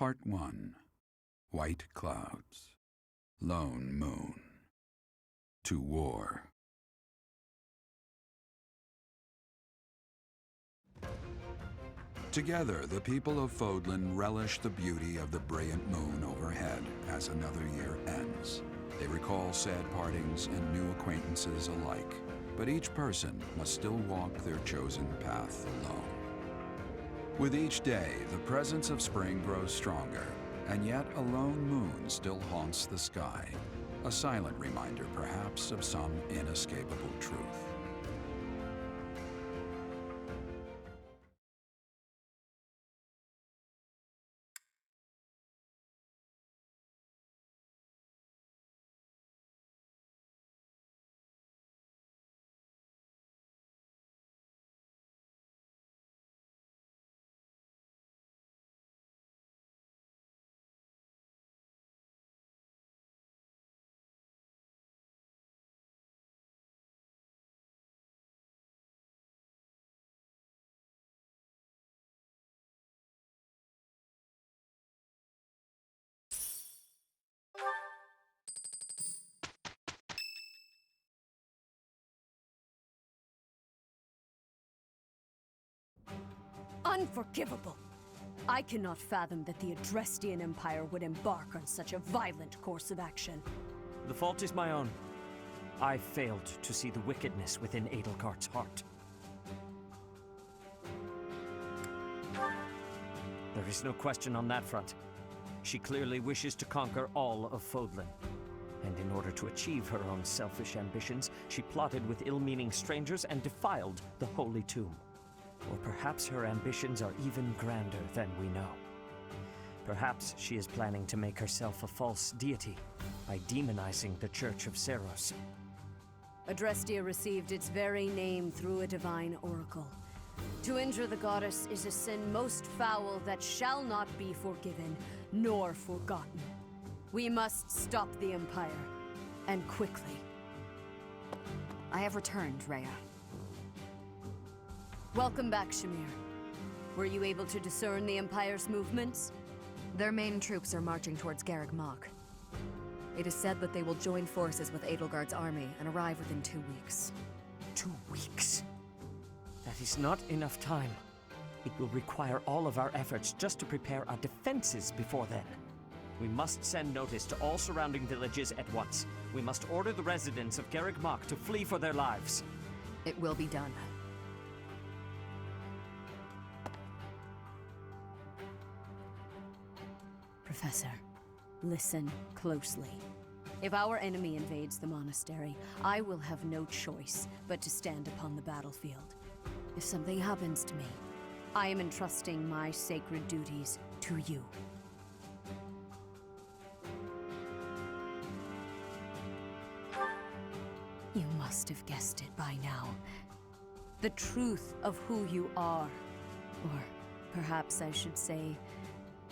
Part 1. White Clouds. Lone Moon. To war. Together, the people of Fodlan relish the beauty of the brilliant moon overhead as another year ends. They recall sad partings and new acquaintances alike, but each person must still walk their chosen path alone. With each day, the presence of spring grows stronger, and yet a lone moon still haunts the sky, a silent reminder perhaps of some inescapable truth. Unforgivable! I cannot fathom that the Adrestian Empire would embark on such a violent course of action. The fault is my own. I failed to see the wickedness within Edelgard's heart. There is no question on that front. She clearly wishes to conquer all of Fodlan. And in order to achieve her own selfish ambitions, she plotted with ill-meaning strangers and defiled the Holy Tomb. Or perhaps her ambitions are even grander than we know. Perhaps she is planning to make herself a false deity by demonizing the Church of Seros. Adrestia received its very name through a divine oracle. To injure the goddess is a sin most foul that shall not be forgiven, nor forgotten. We must stop the Empire, and quickly. I have returned, Rhea. Welcome back, Shamir. Were you able to discern the Empire's movements? Their main troops are marching towards Garreg Mach. It is said that they will join forces with Edelgard's army and arrive within 2 weeks. 2 weeks? That is not enough time. It will require all of our efforts just to prepare our defenses before then. We must send notice to all surrounding villages at once. We must order the residents of Garreg Mach to flee for their lives. It will be done. Professor, listen closely. If our enemy invades the monastery, I will have no choice but to stand upon the battlefield. If something happens to me, I am entrusting my sacred duties to you. You must have guessed it by now. The truth of who you are. Or perhaps I should say,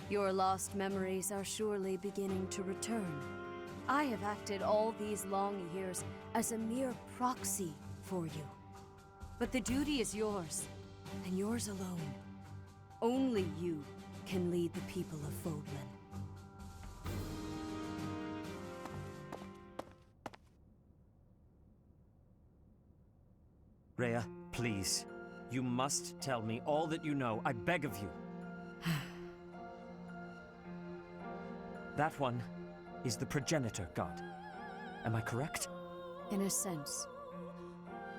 your lost memories are surely beginning to return. I have acted all these long years as a mere proxy for you. But the duty is yours, and yours alone. Only you can lead the people of Fodlan. Rhea, please. You must tell me all that you know. I beg of you. That one is the progenitor god. Am I correct? In a sense.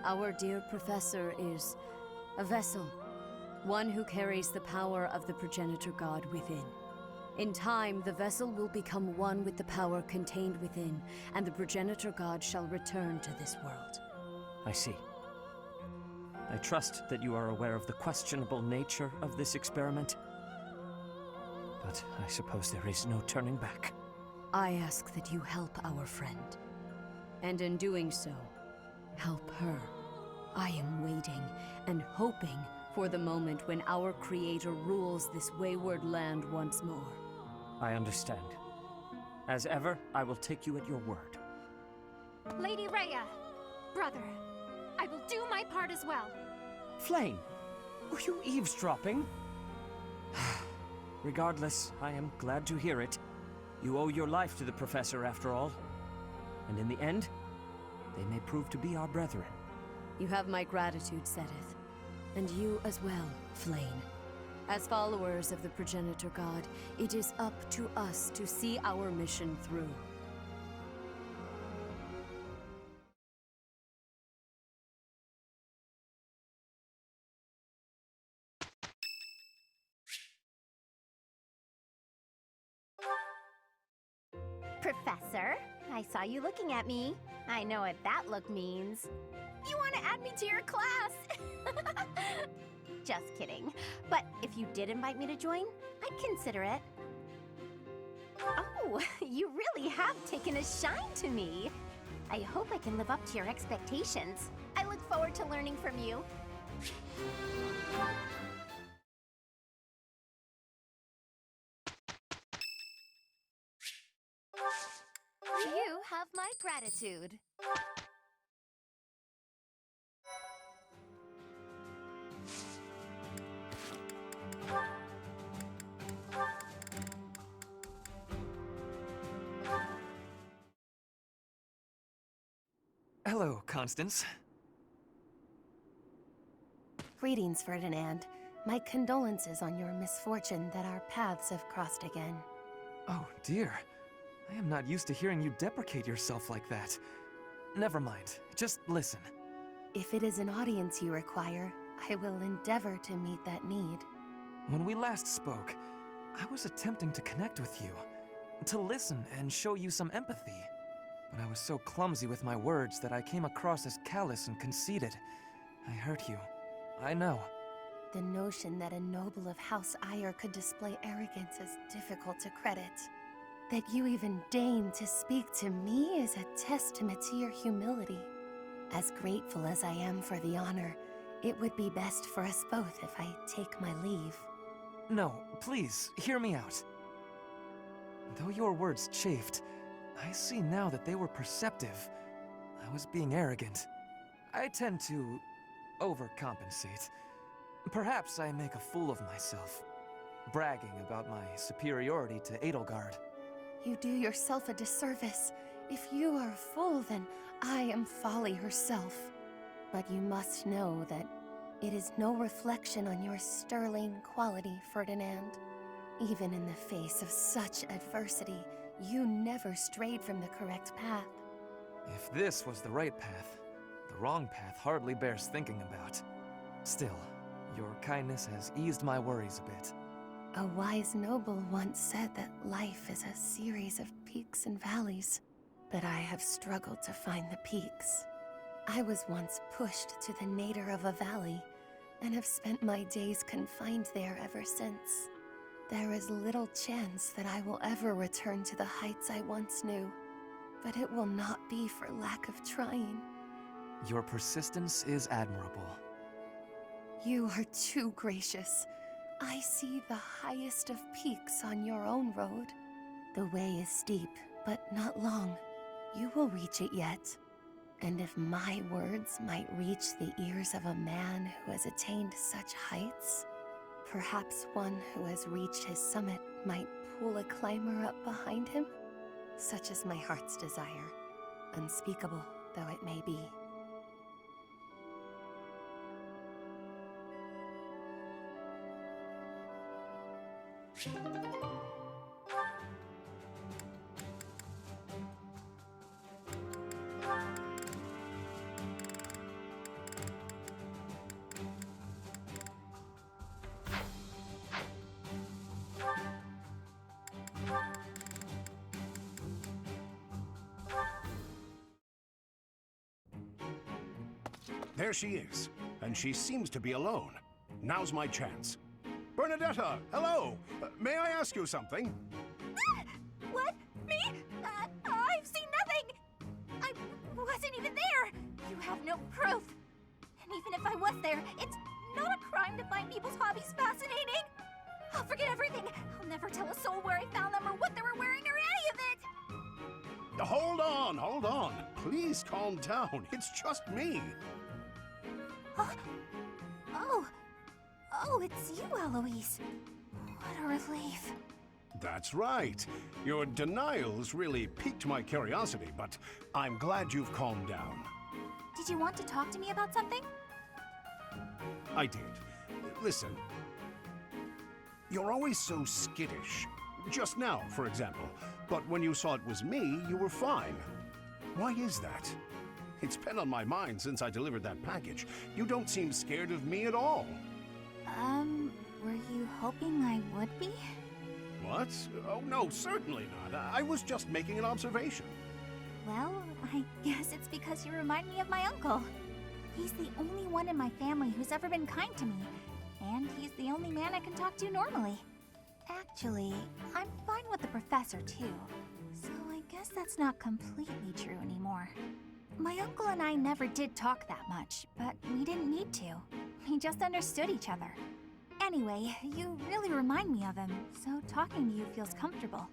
Our dear professor is a vessel. One who carries the power of the progenitor god within. In time, the vessel will become one with the power contained within, and the progenitor god shall return to this world. I see. I trust that you are aware of the questionable nature of this experiment. But I suppose there is no turning back. I ask that you help our friend. And in doing so, help her. I am waiting and hoping for the moment when our Creator rules this wayward land once more. I understand. As ever, I will take you at your word. Lady Rhea, brother, I will do my part as well. Flame, were you eavesdropping? Regardless, I am glad to hear it. You owe your life to the Professor, after all. And in the end, they may prove to be our brethren. You have my gratitude, Sedith. And you as well, Flame. As followers of the Progenitor God, it is up to us to see our mission through. Professor, I saw you looking at me. I know what that look means. You want to add me to your class! Just kidding. But if you did invite me to join, I'd consider it. Oh, you really have taken a shine to me. I hope I can live up to your expectations. I look forward to learning from you. You have my gratitude. Hello, Constance. Greetings, Ferdinand. My condolences on your misfortune that our paths have crossed again. Oh, dear. I am not used to hearing you deprecate yourself like that. Never mind. Just listen. If it is an audience you require, I will endeavor to meet that need. When we last spoke, I was attempting to connect with you, to listen and show you some empathy. But I was so clumsy with my words that I came across as callous and conceited. I hurt you. I know. The notion that a noble of House Ire could display arrogance is difficult to credit. That you even deign to speak to me is a testament to your humility. As grateful as I am for the honor, it would be best for us both if I take my leave. No, please, hear me out. Though your words chafed, I see now that they were perceptive. I was being arrogant. I tend to overcompensate. Perhaps I make a fool of myself, bragging about my superiority to Edelgard. You do yourself a disservice. If you are a fool, then I am folly herself. But you must know that it is no reflection on your sterling quality, Ferdinand. Even in the face of such adversity, you never strayed from the correct path. If this was the right path, the wrong path hardly bears thinking about. Still, your kindness has eased my worries a bit. A wise noble once said that life is a series of peaks and valleys, but I have struggled to find the peaks. I was once pushed to the nadir of a valley, and have spent my days confined there ever since. There is little chance that I will ever return to the heights I once knew, but it will not be for lack of trying. Your persistence is admirable. You are too gracious. I see the highest of peaks on your own road. The way is steep, but not long. You will reach it yet. And if my words might reach the ears of a man who has attained such heights, perhaps one who has reached his summit might pull a climber up behind him? Such is my heart's desire, unspeakable though it may be. There she is, and she seems to be alone. Now's my chance. Bernadetta, hello! May I ask you something? What? Me? I've seen nothing! I wasn't even there! You have no proof! And even if I was there, it's not a crime to find people's hobbies fascinating! I'll forget everything! I'll never tell a soul where I found them or what they were wearing or any of it! Hold on. Please calm down. It's just me. Oh, it's you, Eloise. What a relief. That's right. Your denials really piqued my curiosity, but I'm glad you've calmed down. Did you want to talk to me about something? I did. Listen. You're always so skittish. Just now, for example. But when you saw it was me, you were fine. Why is that? It's been on my mind since I delivered that package. You don't seem scared of me at all. Were you hoping I would be? What? Oh, no, certainly not. I was just making an observation. Well, I guess it's because you remind me of my uncle. He's the only one in my family who's ever been kind to me, and he's the only man I can talk to normally. Actually, I'm fine with the professor, too. So I guess that's not completely true anymore. My uncle and I never did talk that much, but we didn't need to. We just understood each other. Anyway, you really remind me of him, so talking to you feels comfortable.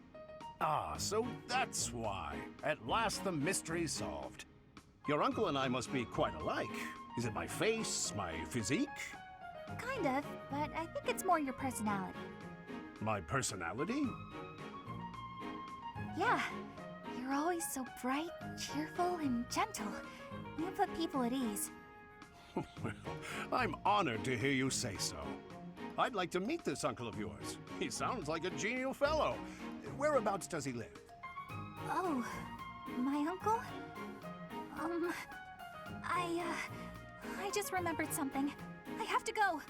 Ah, so that's why. At last the mystery's solved. Your uncle and I must be quite alike. Is it my face, my physique? Kind of, but I think it's more your personality. My personality? Yeah, you're always so bright, cheerful, and gentle. You put people at ease. Well, I'm honored to hear you say so. I'd like to meet this uncle of yours. He sounds like a genial fellow. Whereabouts does he live? Oh, my uncle? I just remembered something. I have to go.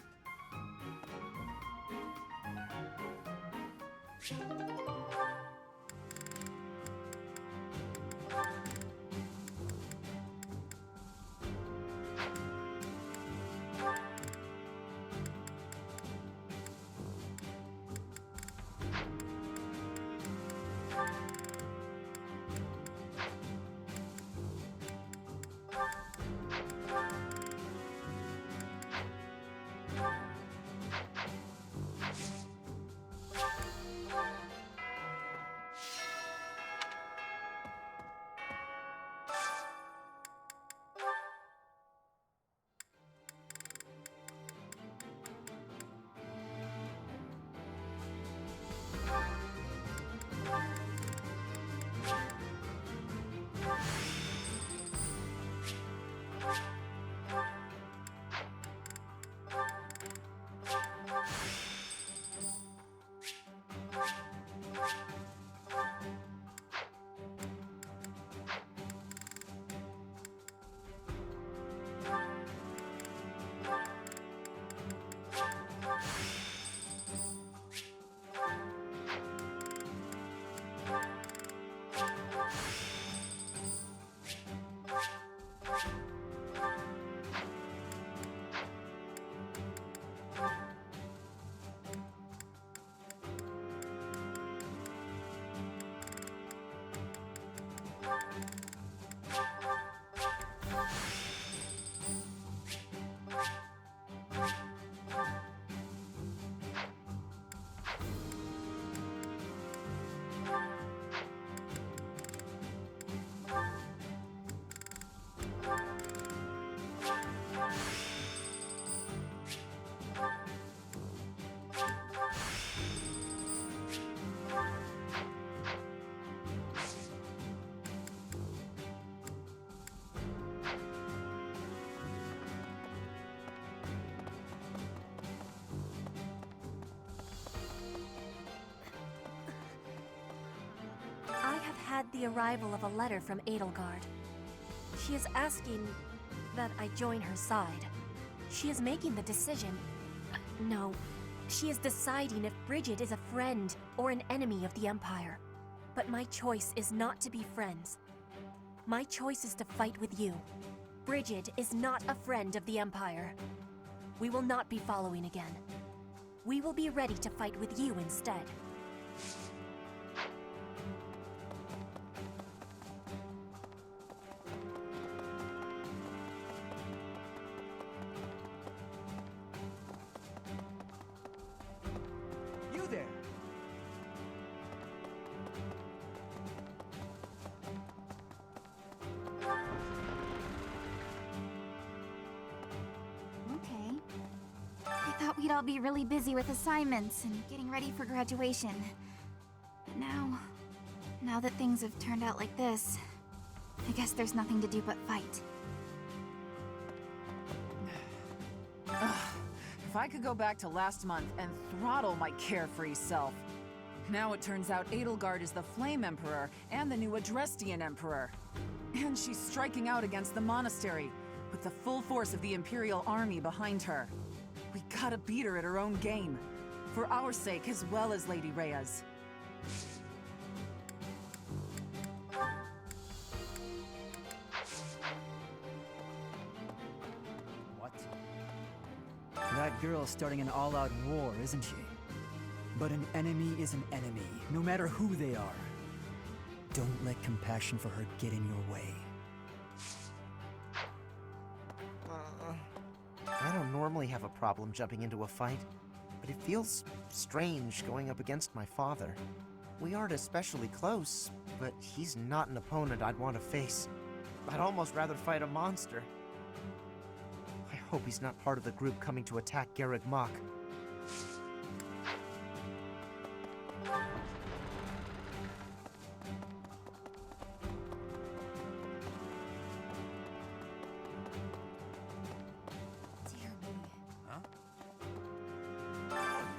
Had the arrival of a letter from Edelgard. She is asking that I join her side. She is making the decision. No, she is deciding if Bridget is a friend or an enemy of the Empire. But my choice is not to be friends. My choice is to fight with you. Bridget is not a friend of the Empire. We will not be following again. We will be ready to fight with you instead. Okay. thought we'd all be really busy with assignments and getting ready for graduation. But now that things have turned out like this, I guess there's nothing to do but fight. If I could go back to last month and throttle my carefree self. Now it turns out Edelgard is the Flame Emperor and the new Adrestian Emperor. And she's striking out against the monastery, with the full force of the Imperial army behind her. We gotta beat her at her own game, for our sake as well as Lady Rhea's. What? That girl's starting an all-out war, isn't she? But an enemy is an enemy, no matter who they are. Don't let compassion for her get in your way. I don't normally have a problem jumping into a fight, but it feels strange going up against my father. We aren't especially close, but he's not an opponent I'd want to face. I'd almost rather fight a monster. I hope he's not part of the group coming to attack Garreg Mach.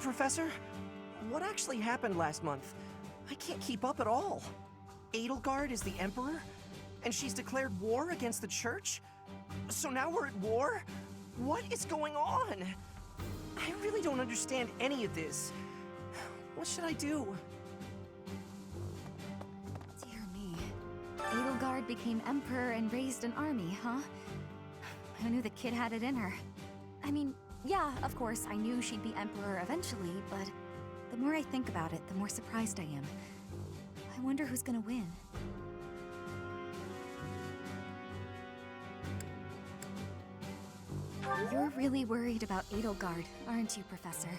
Professor, what actually happened last month? I can't keep up at all. Edelgard is the Emperor? And she's declared war against the Church? So now we're at war? What is going on? I really don't understand any of this. What should I do? Dear me. Edelgard became Emperor and raised an army, huh? Who knew the kid had it in her? I mean, yeah, of course, I knew she'd be Emperor eventually, but the more I think about it, the more surprised I am. I wonder who's gonna win. You're really worried about Edelgard, aren't you, Professor?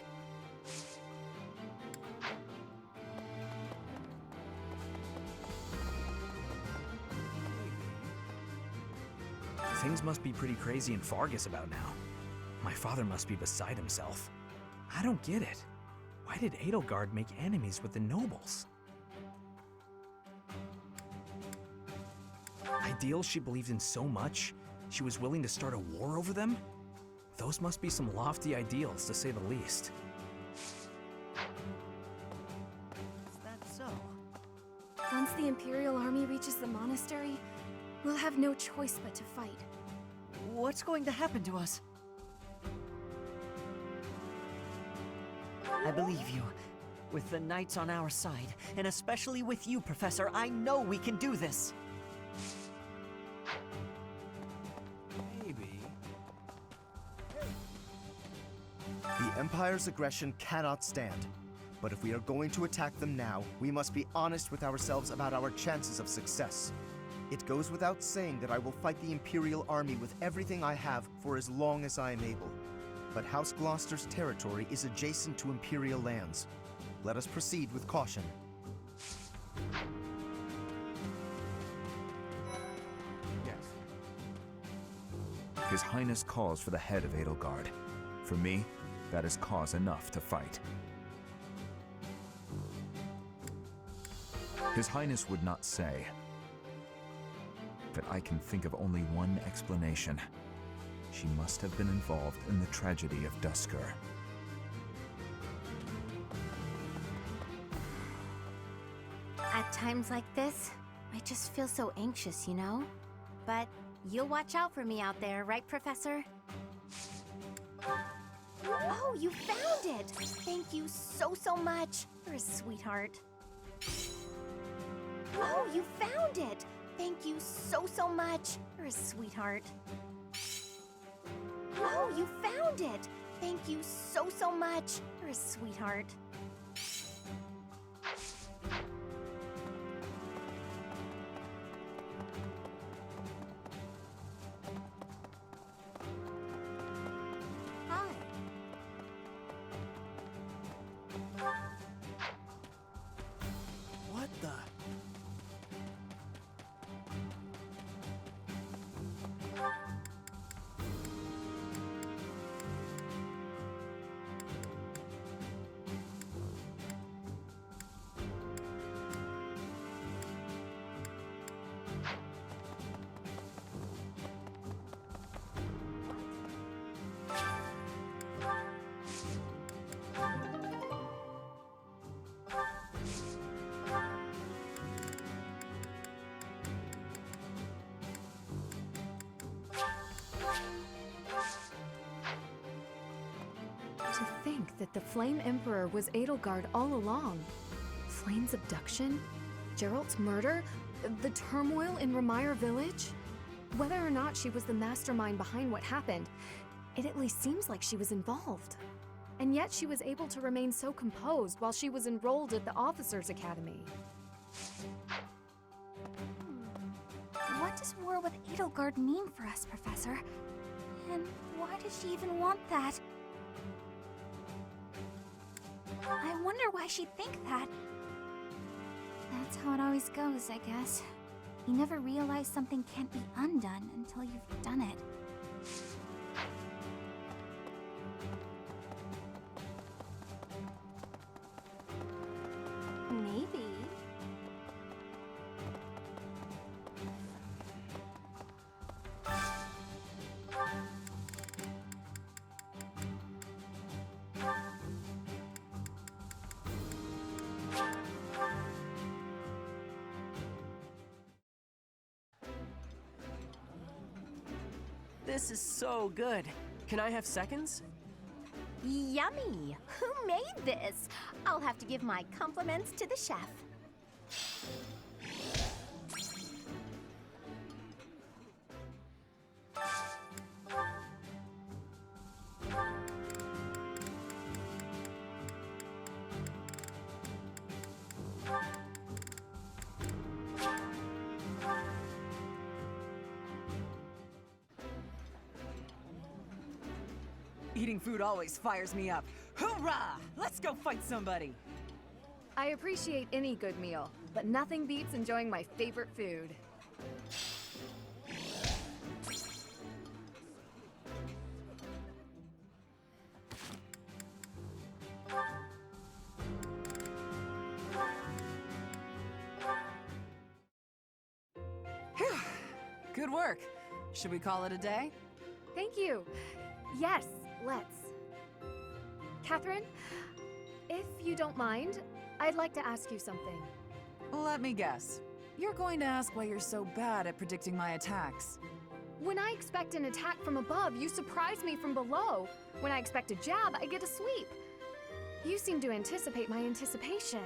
Things must be pretty crazy in Fargus about now. My father must be beside himself. I don't get it. Why did Edelgard make enemies with the nobles? Ideals she believed in so much, she was willing to start a war over them? Those must be some lofty ideals, to say the least. Is that so? Once the Imperial army reaches the monastery, we'll have no choice but to fight. What's going to happen to us? I believe you. With the Knights on our side, and especially with you, Professor, I know we can do this. Maybe. The Empire's aggression cannot stand. But if we are going to attack them now, we must be honest with ourselves about our chances of success. It goes without saying that I will fight the Imperial army with everything I have for as long as I am able. But House Gloucester's territory is adjacent to Imperial lands. Let us proceed with caution. Yes. His Highness calls for the head of Edelgard. For me, that is cause enough to fight. His Highness would not say, but I can think of only one explanation. She must have been involved in the tragedy of Duskur. At times like this, I just feel so anxious, you know? But you'll watch out for me out there, right, Professor? Oh, you found it! Thank you so much. You're a sweetheart. Oh, you found it! Thank you so much. You're a sweetheart. Oh, you found it! Thank you so much. You're a sweetheart. Hi. What the? think that the Flame Emperor was Edelgard all along. Flame's abduction? Geralt's murder? The turmoil in Remire Village? Whether or not she was the mastermind behind what happened, it at least seems like she was involved. And yet she was able to remain so composed while she was enrolled at the Officers' Academy. What does war with Edelgard mean for us, Professor? And why does she even want that? I wonder why she'd think that. That's how it always goes, I guess. You never realize something can't be undone until you've done it. Maybe. This is so good. Can I have seconds? Yummy! Who made this? I'll have to give my compliments to the chef. Eating food always fires me up. Hoorah! Let's go fight somebody! I appreciate any good meal, but nothing beats enjoying my favorite food. Phew. Good work. Should we call it a day? Thank you. Yes, let's. Catherine, if you don't mind, I'd like to ask you something. Let me guess. You're going to ask why you're so bad at predicting my attacks. When I expect an attack from above, you surprise me from below. When I expect a jab, I get a sweep. You seem to anticipate my anticipation.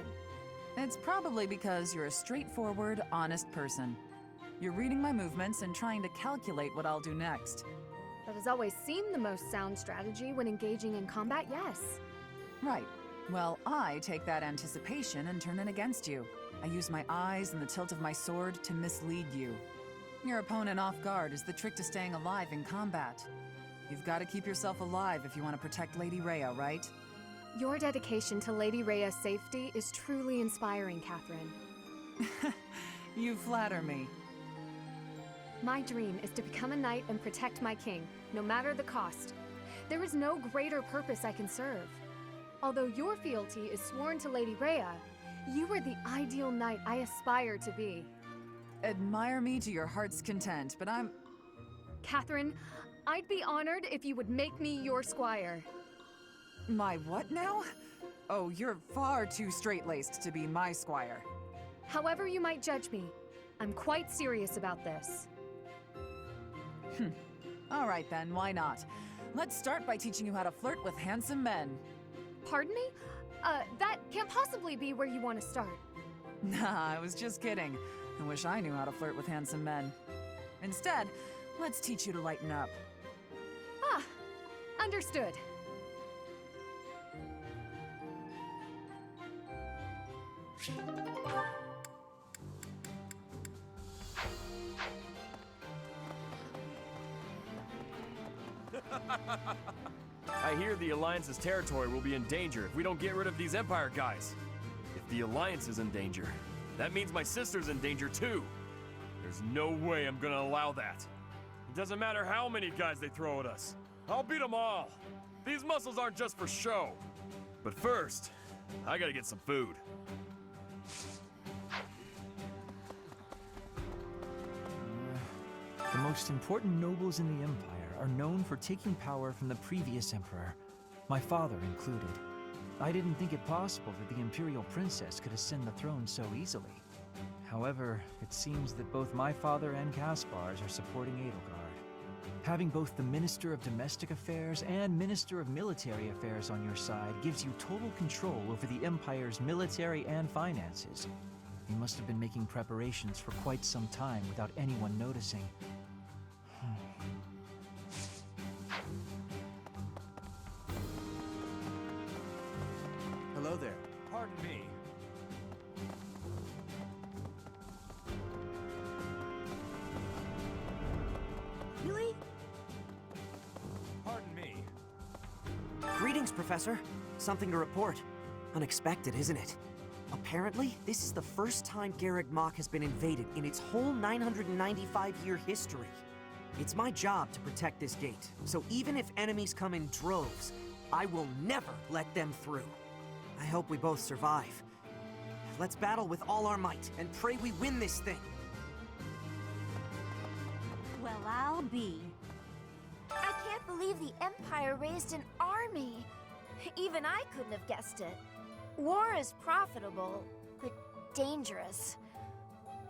It's probably because you're a straightforward, honest person. You're reading my movements and trying to calculate what I'll do next. That has always seemed the most sound strategy when engaging in combat, yes. Right. Well, I take that anticipation and turn it against you. I use my eyes and the tilt of my sword to mislead you. Your opponent off guard is the trick to staying alive in combat. You've got to keep yourself alive if you want to protect Lady Rhea, right? Your dedication to Lady Rhea's safety is truly inspiring, Catherine. You flatter me. My dream is to become a knight and protect my king, no matter the cost. There is no greater purpose I can serve. Although your fealty is sworn to Lady Rhea, you are the ideal knight I aspire to be. Admire me to your heart's content, but I'm... Catherine, I'd be honored if you would make me your squire. My what now? Oh, you're far too straight-laced to be my squire. However you might judge me, I'm quite serious about this. All right then, why not? Let's start by teaching you how to flirt with handsome men. Pardon me? That can't possibly be where you want to start. Nah, I was just kidding. I wish I knew how to flirt with handsome men. Instead, let's teach you to lighten up. Ah, understood. I hear the Alliance's territory will be in danger if we don't get rid of these Empire guys. If the Alliance is in danger, that means my sister's in danger too. There's no way I'm gonna allow that. It doesn't matter how many guys they throw at us. I'll beat them all. These muscles aren't just for show. But first, I gotta get some food. The most important nobles in the Empire are known for taking power from the previous emperor, my father included. I didn't think it possible that the Imperial Princess could ascend the throne so easily. However, it seems that both my father and Caspar's are supporting Edelgard. Having both the Minister of Domestic Affairs and Minister of Military Affairs on your side gives you total control over the Empire's military and finances. You must have been making preparations for quite some time without anyone noticing. Hello there. Pardon me. Really? Pardon me. Greetings, Professor. Something to report. Unexpected, isn't it? Apparently, this is the first time Garreg Mach has been invaded in its whole 995-year history. It's my job to protect this gate, so even if enemies come in droves, I will never let them through. I hope we both survive. Let's battle with all our might and pray we win this thing. Well, I'll be. I can't believe the Empire raised an army. Even I couldn't have guessed it. War is profitable, but dangerous.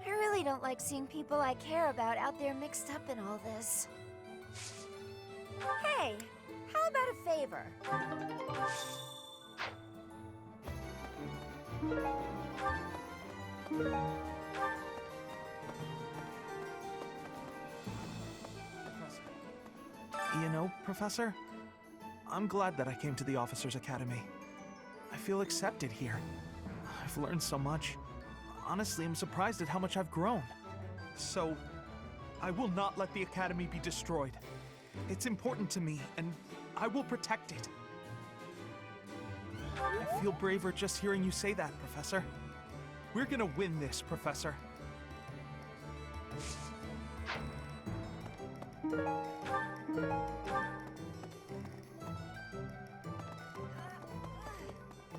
I really don't like seeing people I care about out there mixed up in all this. Hey, how about a favor? You know, Professor, I'm glad that I came to the Officers' Academy. I feel accepted here. I've learned so much. Honestly, I'm surprised at how much I've grown. So, I will not let the Academy be destroyed. It's important to me, and I will protect it. I feel braver just hearing you say that, Professor. We're gonna win this, Professor.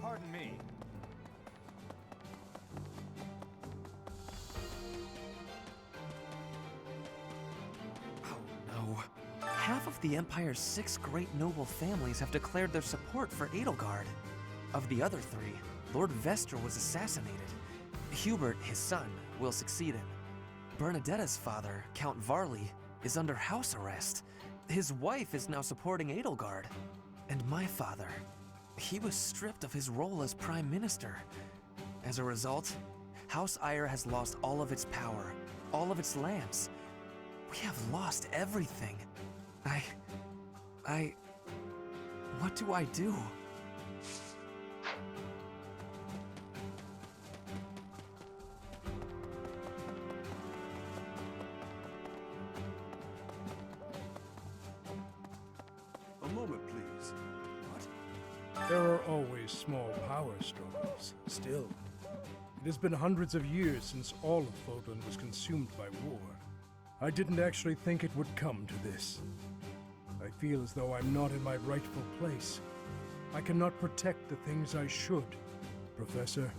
Pardon me. No. Half of the Empire's 6 great noble families have declared their support for Edelgard. Of the other 3, Lord Vestra was assassinated. Hubert, his son, will succeed him. Bernadetta's father, Count Varley, is under house arrest. His wife is now supporting Edelgard. And my father, he was stripped of his role as Prime Minister. As a result, House Eyre has lost all of its power, all of its lands. We have lost everything. What do I do? A moment, please. There are always small power struggles. Still, it has been hundreds of years since all of Fodlan was consumed by war. I didn't actually think it would come to this. I feel as though I'm not in my rightful place. I cannot protect the things I should. Professor,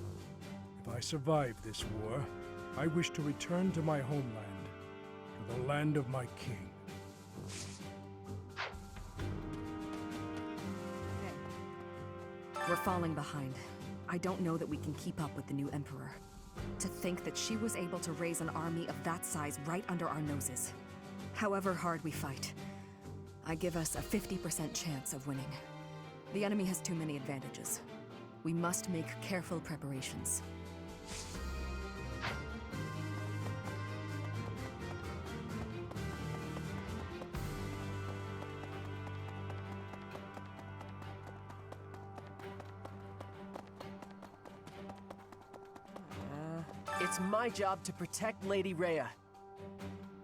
if I survive this war, I wish to return to my homeland, to the land of my king. We're falling behind. I don't know that we can keep up with the new Emperor. To think that she was able to raise an army of that size right under our noses. However hard we fight, I give us a 50% chance of winning. The enemy has too many advantages. We must make careful preparations. It's my job to protect Lady Rhea.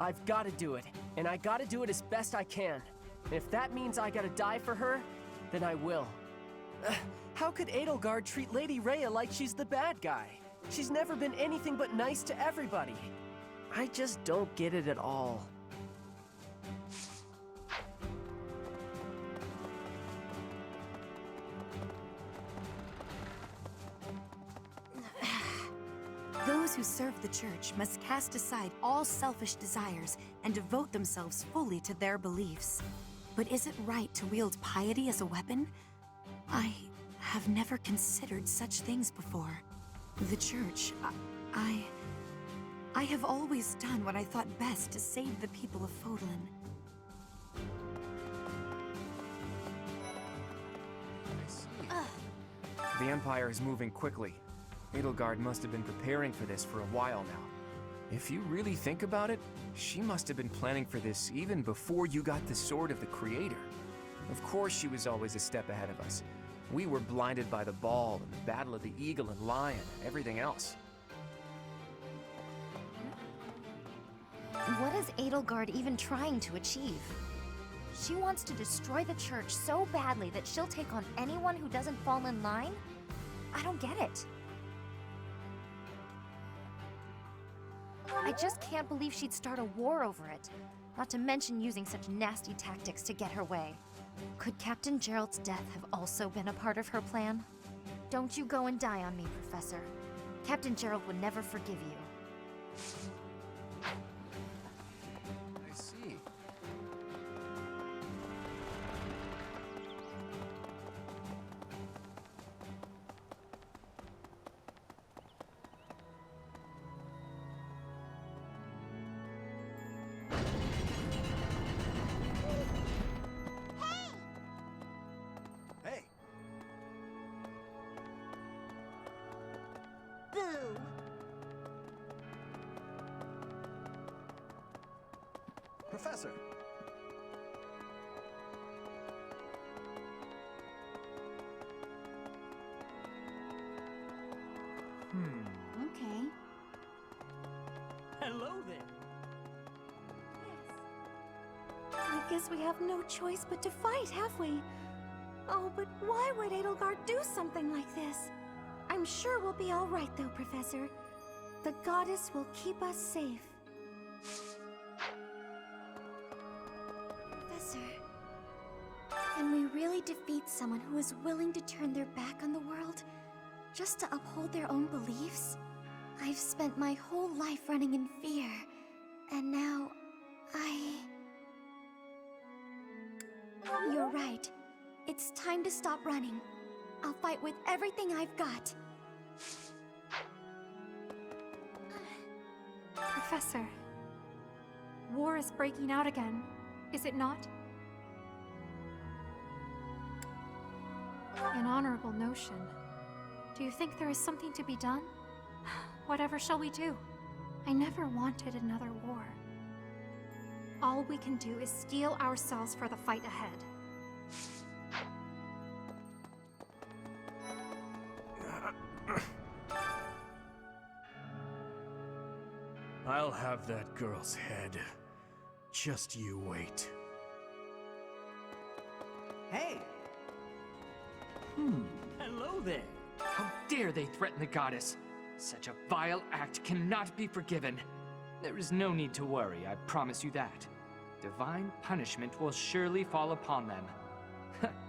I've got to do it, and I got to do it as best I can. And if that means I gotta die for her, then I will. How could Edelgard treat Lady Rhea like she's the bad guy? She's never been anything but nice to everybody. I just don't get it at all. Those who serve the Church must cast aside all selfish desires and devote themselves fully to their beliefs. But is it right to wield piety as a weapon? I have never considered such things before. The Church, I have always done what I thought best to save the people of Fodlan. The Empire is moving quickly. Edelgard must have been preparing for this for a while now. If you really think about it, she must have been planning for this even before you got the Sword of the Creator. Of course she was always a step ahead of us. We were blinded by the ball and the Battle of the Eagle and Lion and everything else. What is Edelgard even trying to achieve? She wants to destroy the church so badly that she'll take on anyone who doesn't fall in line? I don't get it. I just can't believe she'd start a war over it. Not to mention using such nasty tactics to get her way. Could Captain Gerald's death have also been a part of her plan? Don't you go and die on me, Professor. Captain Gerald would never forgive you. I see. Hey! Boo! Professor! Okay. Hello there. I guess we have no choice but to fight, have we? Oh, but why would Edelgard do something like this? I'm sure we'll be all right, though, Professor. The goddess will keep us safe. Professor, can we really defeat someone who is willing to turn their back on the world just to uphold their own beliefs? I've spent my whole life running in fear, and now You're right. It's time to stop running. I'll fight with everything I've got. Professor, war is breaking out again, is it not? An honorable notion. Do you think there is something to be done? Whatever shall we do? I never wanted another war. All we can do is steel ourselves for the fight ahead. I'll have that girl's head. Just you wait. Hey! Hello there. How dare they threaten the goddess? Such a vile act cannot be forgiven. There is no need to worry, I promise you that. Divine punishment will surely fall upon them.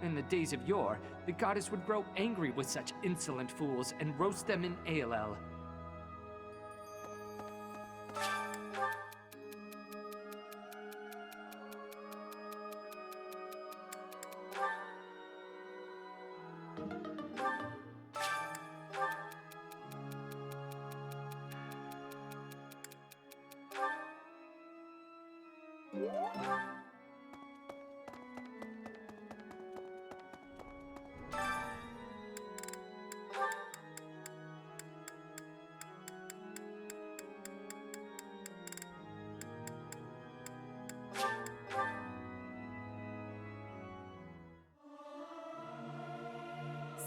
In the days of yore, the goddess would grow angry with such insolent fools and roast them in ALL.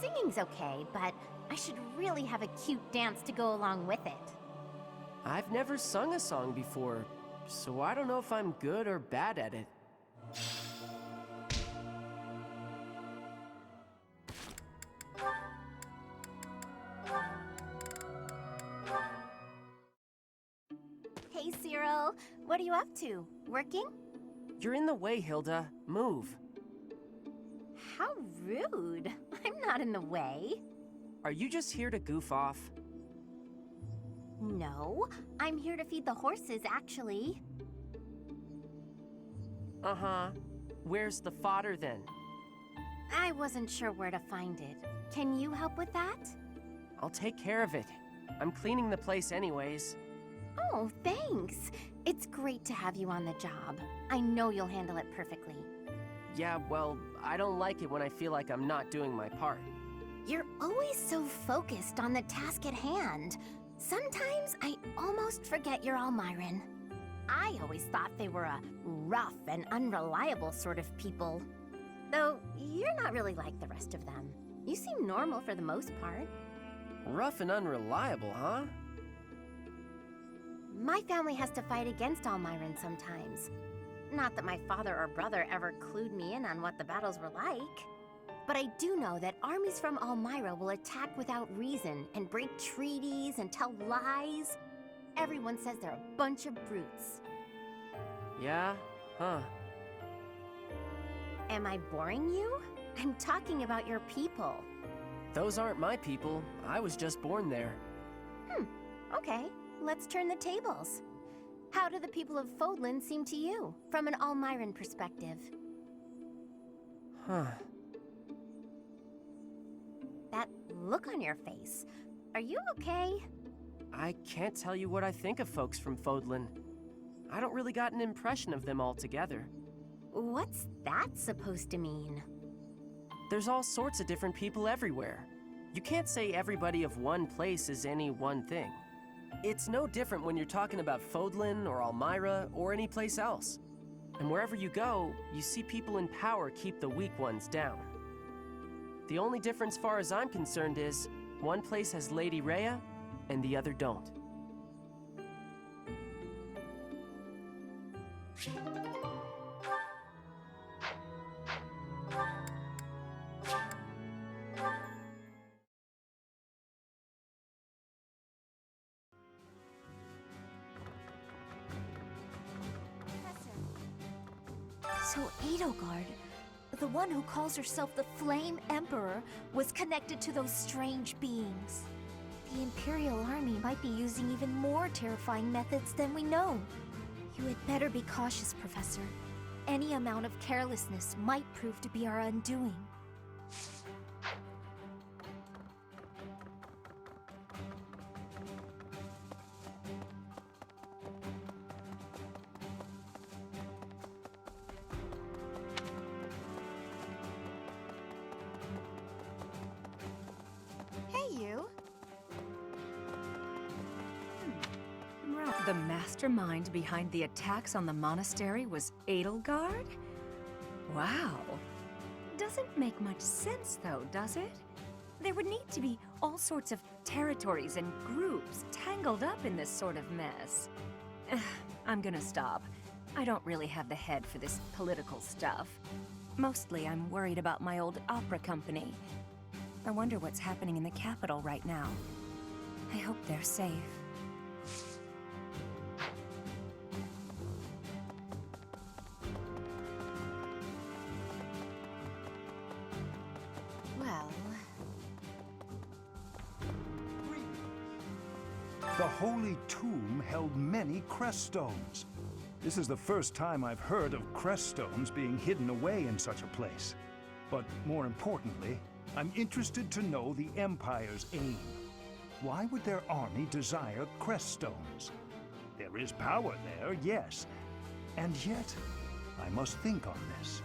Singing's okay, but I should really have a cute dance to go along with it. I've never sung a song before, so I don't know if I'm good or bad at it. Hey, Cyril. What are you up to? Working? You're in the way, Hilda. Move. How rude. I'm not in the way. Are you just here to goof off? No, I'm here to feed the horses, actually. Uh-huh. Where's the fodder, then? I wasn't sure where to find it. Can you help with that? I'll take care of it. I'm cleaning the place anyways. Oh, thanks. It's great to have you on the job. I know you'll handle it perfectly. Yeah, well, I don't like it when I feel like I'm not doing my part. You're always so focused on the task at hand. Sometimes I almost forget you're Almiran. I always thought they were a rough and unreliable sort of people. Though, you're not really like the rest of them. You seem normal for the most part. Rough and unreliable, huh? My family has to fight against Almiran sometimes. Not that my father or brother ever clued me in on what the battles were like. But I do know that armies from Almyra will attack without reason and break treaties and tell lies. Everyone says they're a bunch of brutes. Yeah? Huh. Am I boring you? I'm talking about your people. Those aren't my people. I was just born there. Okay. Let's turn the tables. How do the people of Fodlan seem to you, from an Almiran perspective? Huh. That look on your face. Are you okay? I can't tell you what I think of folks from Fodlan. I don't really got an impression of them altogether. What's that supposed to mean? There's all sorts of different people everywhere. You can't say everybody of one place is any one thing. It's no different when you're talking about Fodlan or Almyra or any place else. And wherever you go, you see people in power keep the weak ones down. The only difference far as I'm concerned is, one place has Lady Rhea, and the other don't. So Edelgard, the one who calls herself the Flame Emperor, was connected to those strange beings. The Imperial Army might be using even more terrifying methods than we know. You had better be cautious, Professor. Any amount of carelessness might prove to be our undoing. The mastermind behind the attacks on the monastery was Edelgard? Wow. Doesn't make much sense, though, does it? There would need to be all sorts of territories and groups tangled up in this sort of mess. I'm gonna stop. I don't really have the head for this political stuff. Mostly, I'm worried about my old opera company. I wonder what's happening in the capital right now. I hope they're safe. The Holy Tomb held many crest stones. This is the first time I've heard of crest stones being hidden away in such a place. But more importantly, I'm interested to know the Empire's aim. Why would their army desire crest stones? There is power there, yes. And yet, I must think on this.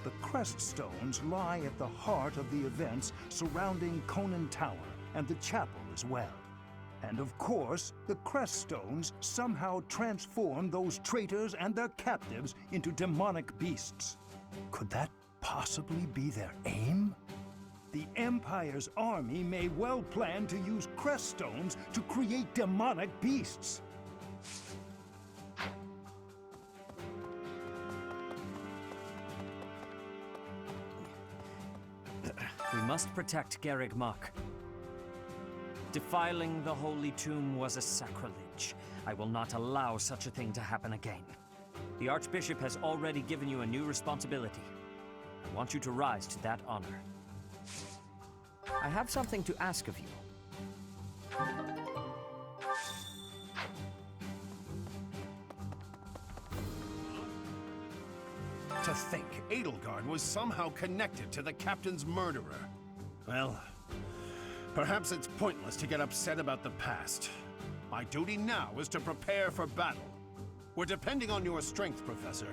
The crest stones lie at the heart of the events surrounding Conan Tower and the chapel as well. And of course, the crest stones somehow transform those traitors and their captives into demonic beasts. Could that possibly be their aim? The Empire's army may well plan to use crest stones to create demonic beasts. We must protect Garreg Mach. Defiling the Holy Tomb was a sacrilege. I will not allow such a thing to happen again. The Archbishop has already given you a new responsibility. I want you to rise to that honor. I have something to ask of you. To think Edelgard was somehow connected to the captain's murderer. Well, perhaps it's pointless to get upset about the past. My duty now is to prepare for battle. We're depending on your strength, Professor.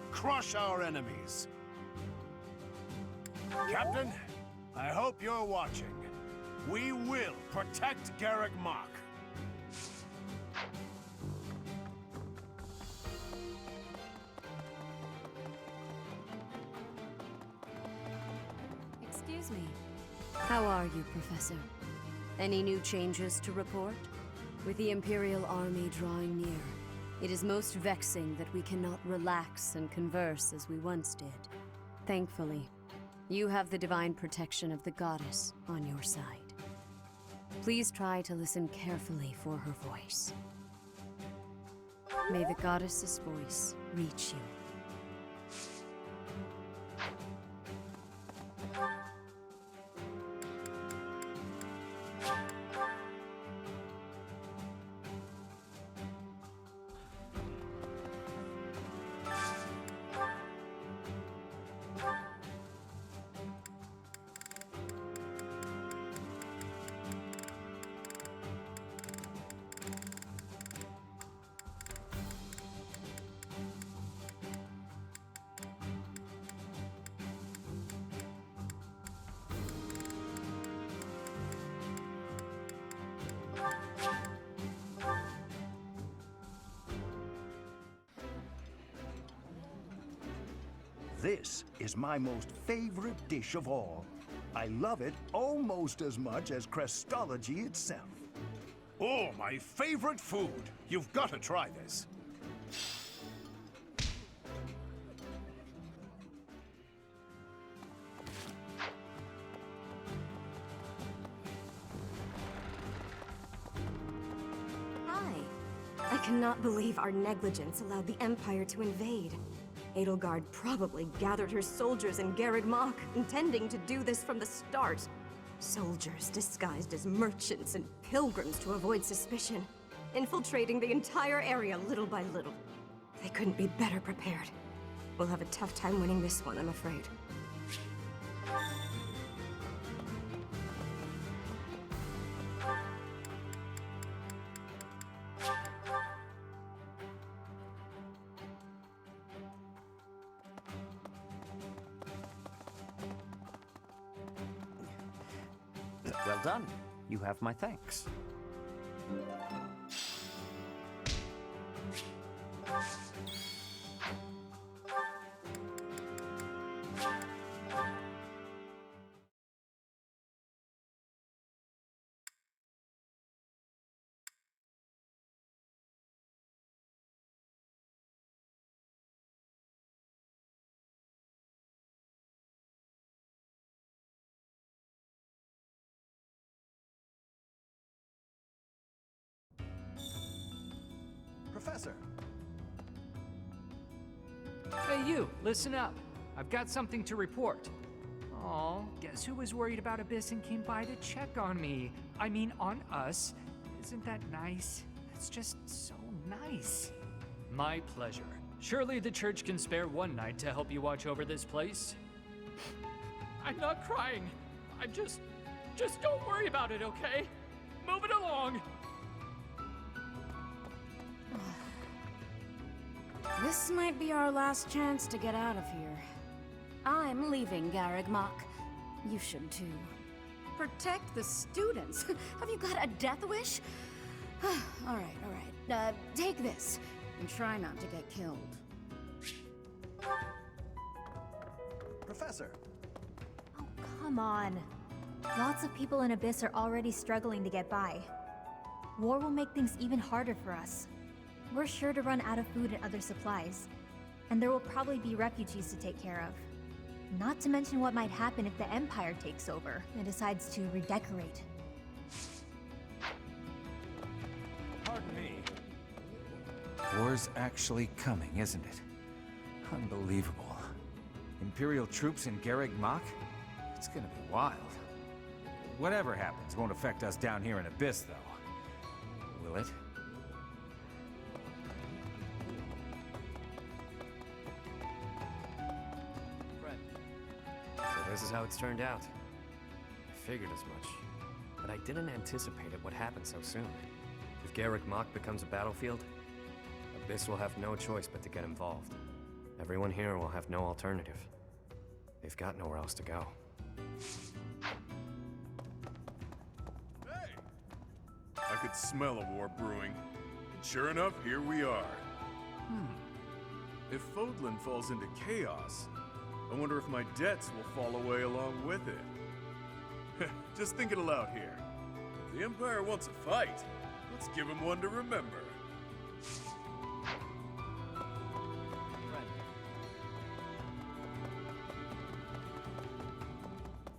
Crush our enemies. Captain, I hope you're watching. We will protect Garrick Mach. Excuse me. How are you, Professor? Any new changes to report? With the Imperial Army drawing near, it is most vexing that we cannot relax and converse as we once did. Thankfully, you have the divine protection of the goddess on your side. Please try to listen carefully for her voice. May the goddess's voice reach you. This is my most favorite dish of all. I love it almost as much as Crestology itself. Oh, my favorite food. You've got to try this. Hi. I cannot believe our negligence allowed the Empire to invade. Edelgard probably gathered her soldiers in Garrick Mach, intending to do this from the start. Soldiers disguised as merchants and pilgrims to avoid suspicion, infiltrating the entire area little by little. They couldn't be better prepared. We'll have a tough time winning this one, I'm afraid. Well done. You have my thanks. Professor! Hey you, listen up. I've got something to report. Aw, guess who was worried about Abyss and came by to check on me? I mean, on us. Isn't that nice? It's just so nice. My pleasure. Surely the church can spare one night to help you watch over this place. I'm not crying. I'm just don't worry about it, okay? Move it along. This might be our last chance to get out of here. I'm leaving Garrick Mach. You should too. Protect the students? Have you got a death wish? All right. Take this, and try not to get killed. Professor! Oh, come on. Lots of people in Abyss are already struggling to get by. War will make things even harder for us. We're sure to run out of food and other supplies. And there will probably be refugees to take care of. Not to mention what might happen if the Empire takes over and decides to redecorate. Pardon me. War's actually coming, isn't it? Unbelievable. Imperial troops in Garrick Mach? It's gonna be wild. Whatever happens won't affect us down here in Abyss, though. Will it? This is how it's turned out. I figured as much. But I didn't anticipate it would happen so soon. If Garrick Mach becomes a battlefield, Abyss will have no choice but to get involved. Everyone here will have no alternative. They've got nowhere else to go. could smell a war brewing. And sure enough, here we are. If Fodlan falls into chaos, I wonder if my debts will fall away along with it. Just thinking aloud here. If the Empire wants a fight, let's give him one to remember.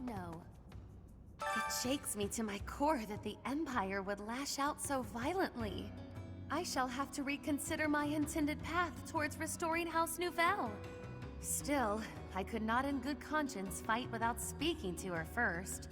No. It shakes me to my core that the Empire would lash out so violently. I shall have to reconsider my intended path towards restoring House Nouvelle. Still, I could not in good conscience fight without speaking to her first.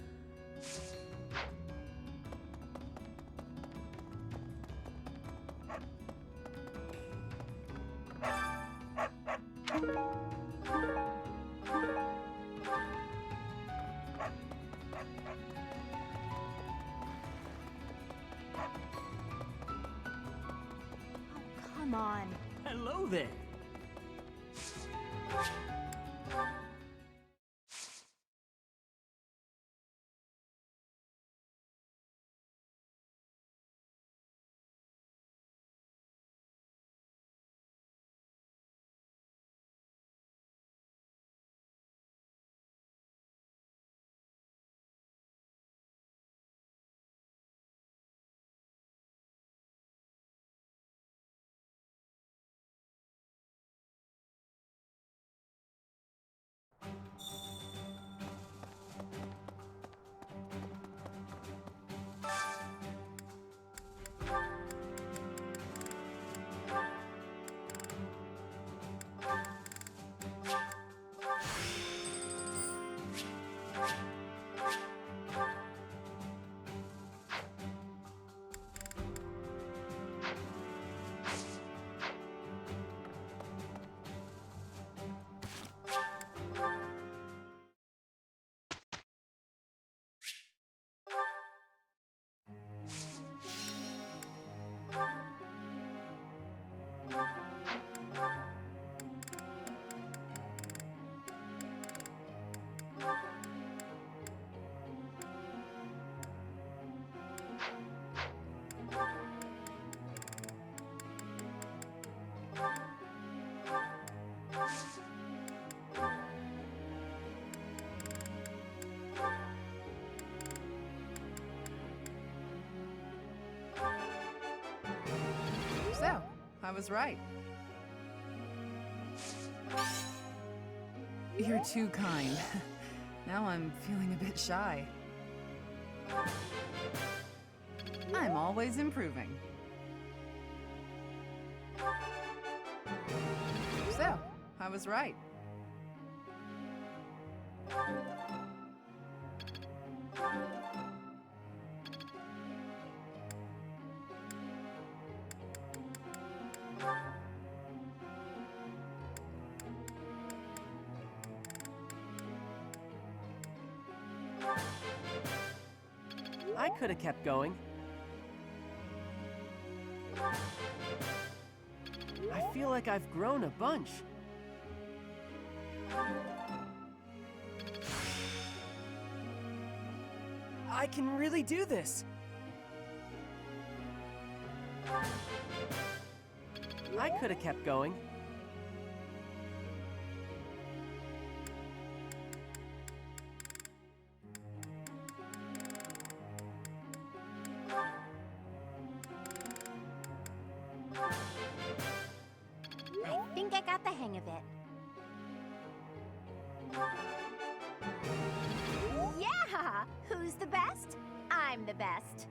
Come on. Hello there. So, I was right. You're too kind. Now I'm feeling a bit shy. I'm always improving. So, I was right. I could have kept going. I feel like I've grown a bunch. I can really do this. I could have kept going. I think I got the hang of it. Yeah! Who's the best? I'm the best.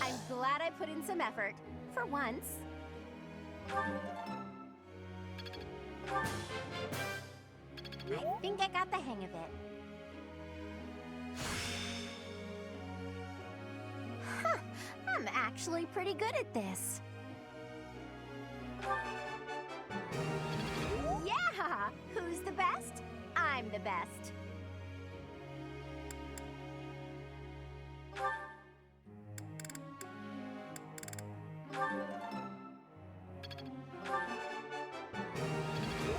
I'm glad I put in some effort. For once. I think I got the hang of it. Huh, I'm actually pretty good at this. Yeah! Who's the best? I'm the best.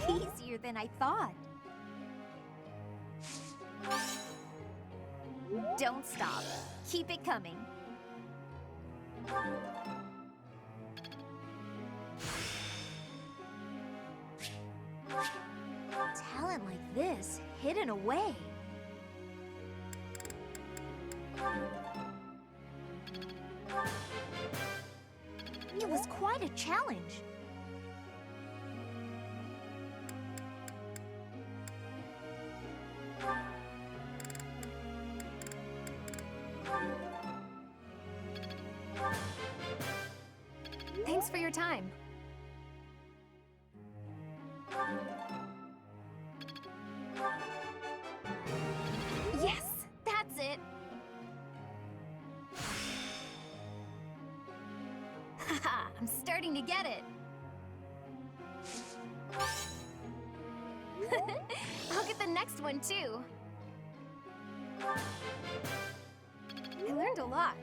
Easier than I thought. Don't stop. Keep it coming. Talent like this, hidden away. It was quite a challenge. Thanks for your time. Yes, that's it. Haha, I'm starting to get it. I'll get the next one too. I learned a lot.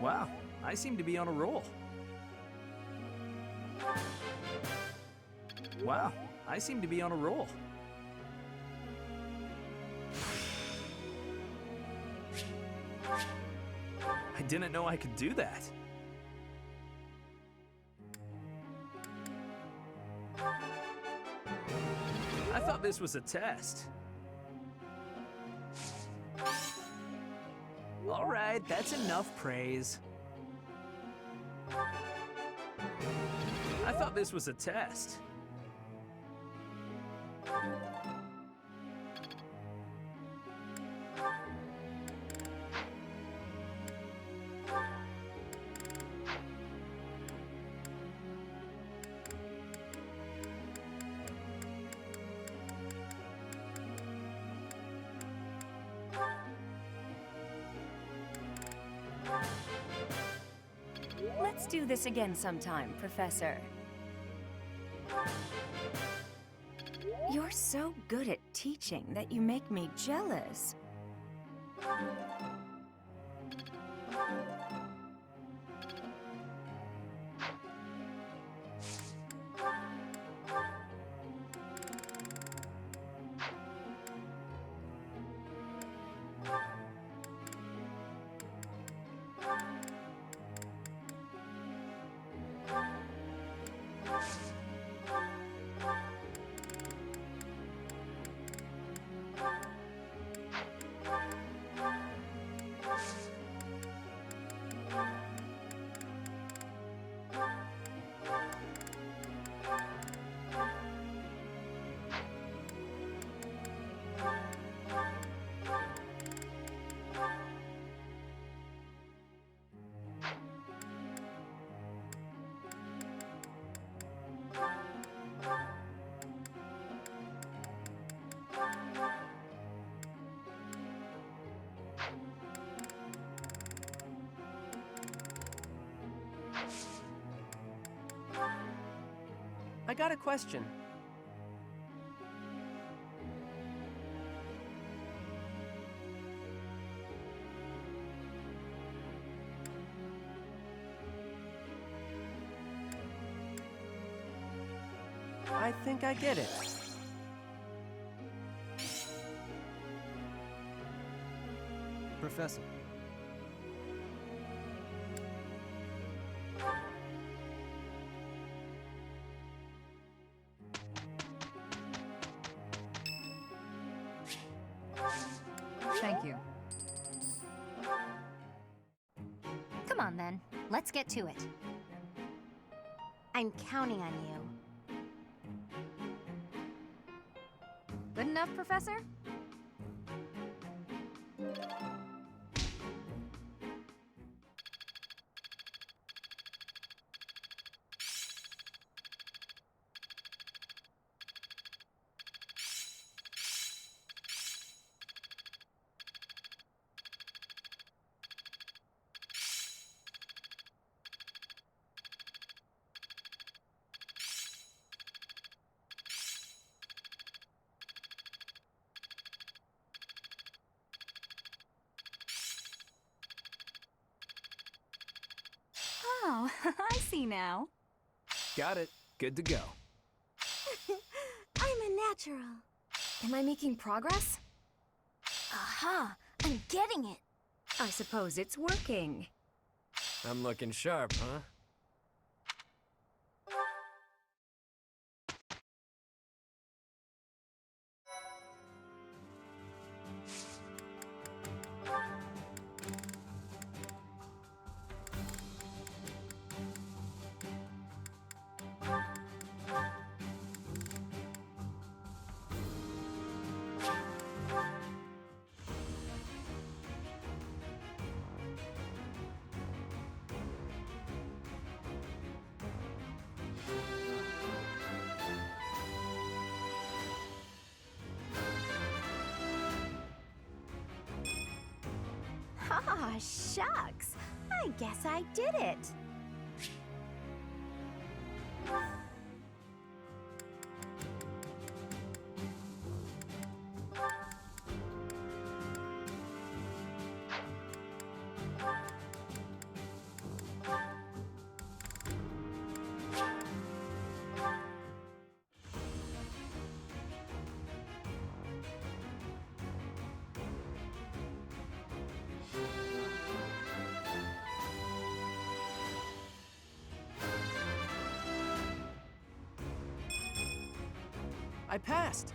Wow, I seem to be on a roll. Wow, I seem to be on a roll. I didn't know I could do that. I thought this was a test. All right, that's enough praise. I thought this was a test. Let's do this again sometime, Professor. You're so good at teaching that you make me jealous. I got a question. I think I get it. Professor. Thank you. Come on then, let's get to it. I'm counting on you. Good enough, Professor? Oh, I see now. Got it. good to go. I'm a natural. Am I making progress? Aha! I'm getting it! I suppose it's working. I'm looking sharp, huh? Ah, shucks. I guess I did it. I passed.